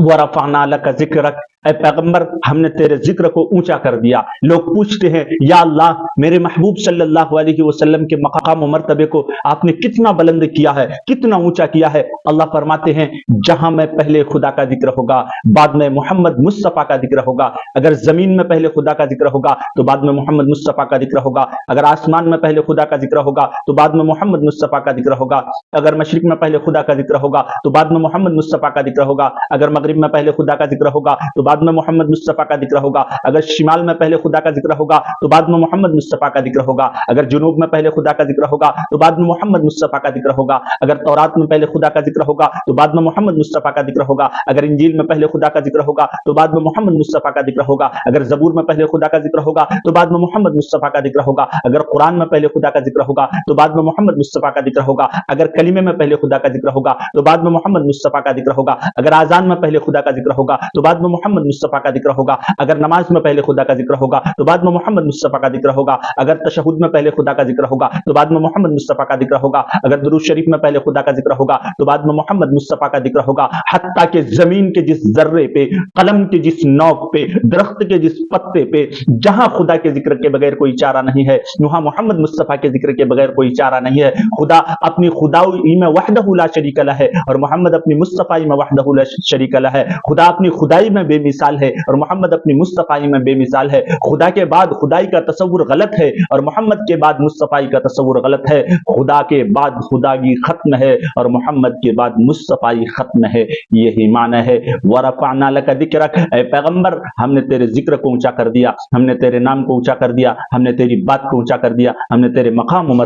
वरफ़अना luck ज़िक्रक, ए पैगंबर हम ने तेरे जिक्र को ऊंचा कर दिया। लोग पूछते हैं या अल्लाह मेरे महबूब सल्लल्लाहु अलैहि वसल्लम के मकाम और मर्तबे को आपने कितना बुलंद किया है, कितना ऊंचा किया है। अल्लाह फरमाते हैं जहां में पहले खुदा का जिक्र होगा, बाद में मोहम्मद मुस्तफ़ा का जिक्र होगा। अगर जमीन में पहले खुदा का जिक्र होगा तो बाद में मोहम्मद मुस्तफ़ा का जिक्र होगा। अगर आसमान में पहले खुदा का जिक्र होगा तो बाद में मोहम्मद मुस्तफ़ा का जिक्र होगा। अगर मशरिक में पहले खुदा का जिक्र होगा तो बाद में मोहम्मद मुस्तफ़ा का जिक्र होगा। अगर मगरिब में पहले खुदा का जिक्र होगा तो बाद में मोहम्मद मुस्तफ़ा का जिक्र होगा। अगर शिमाल में पहले खुदा का जिक्र होगा तो बाद में मोहम्मद मुस्तफ़ा का जिक्र होगा। अगर जुनूब में पहले खुदा का जिक्र होगा तो बाद में मोहम्मद मुस्तफ़ा का जिक्र होगा। अगर तौरात में पहले खुदा का जिक्र होगा तो बाद में मोहम्मद मुस्तफ़ा का जिक्र होगा। अगर इंजील में पहले खुदा का जिक्र होगा तो बाद में मोहम्मद मुस्तफ़ा का जिक्र होगा। अगर ज़बूर में पहले खुदा का जिक्र होगा तो बाद में मोहम्मद मुस्तफ़ा का जिक्र होगा। अगर कुरान में पहले खुदा का जिक्र होगा तो बाद में मोहम्मद मुस्तफ़ा का जिक्र होगा। अगर कलीमे में पहले खुदा का जिक्र होगा तो बाद में मोहम्मद मुस्तफ़ा का जिक्र होगा। अगर आज़ान में पहले खुदा का जिक्र होगा तो बाद में मोहम्मद मुस्तफ़ा का जिक्र होगा। अगर नमाज में पहले खुदा का जिक्र होगा तो बाद में मोहम्मद मुस्तफ़ा का जिक्र होगा। अगर तशहुद में पहले खुदा का जिक्र होगा तो बाद में मोहम्मद मुस्तफ़ा का जिक्र होगा। अगर दुरूद शरीफ में पहले खुदा का जिक्र होगा तो बाद में मोहम्मद मुस्तफ़ा का जिक्र होगा। हत्ता के जमीन के जिस जर्रे पे, कलम के जिस नौक पे, दरख्त के जिस पत्ते पे जहां खुदा के जिक्र के बगैर कोई चारा नहीं है, वहां मोहम्मद मुस्तफ़ा के जिक्र के बगैर कोई चारा नहीं है। खुदा अपनी खुदाई में वहदहु ला शरीक लह है और मोहम्मद अपनी मुस्तफ़ाई में वहदहु ला शरीक लह है। खुदा अपनी खुदाई में बेमिसाल है और मोहम्मद अपनी मुस्तफ़ाई में बेमिसाल है। खुदा के बाद खुदाई का तसव्वुर गलत है और मोहम्मद के बाद मुस्तफ़ाई का तसव्वुर गलत है। खुदा के बाद खुदागी खत्म है और मोहम्मद के बाद मुस्तफ़ाई खत्म है। यही माना है वरफ़अना लक ज़िक्रक, ऐ पैगंबर हमने तेरे जिक्र को ऊंचा कर दिया, हमने तेरे नाम को ऊंचा कर दिया, हमने तेरी बात को ऊंचा कर दिया, हमने तेरे मकाम उमर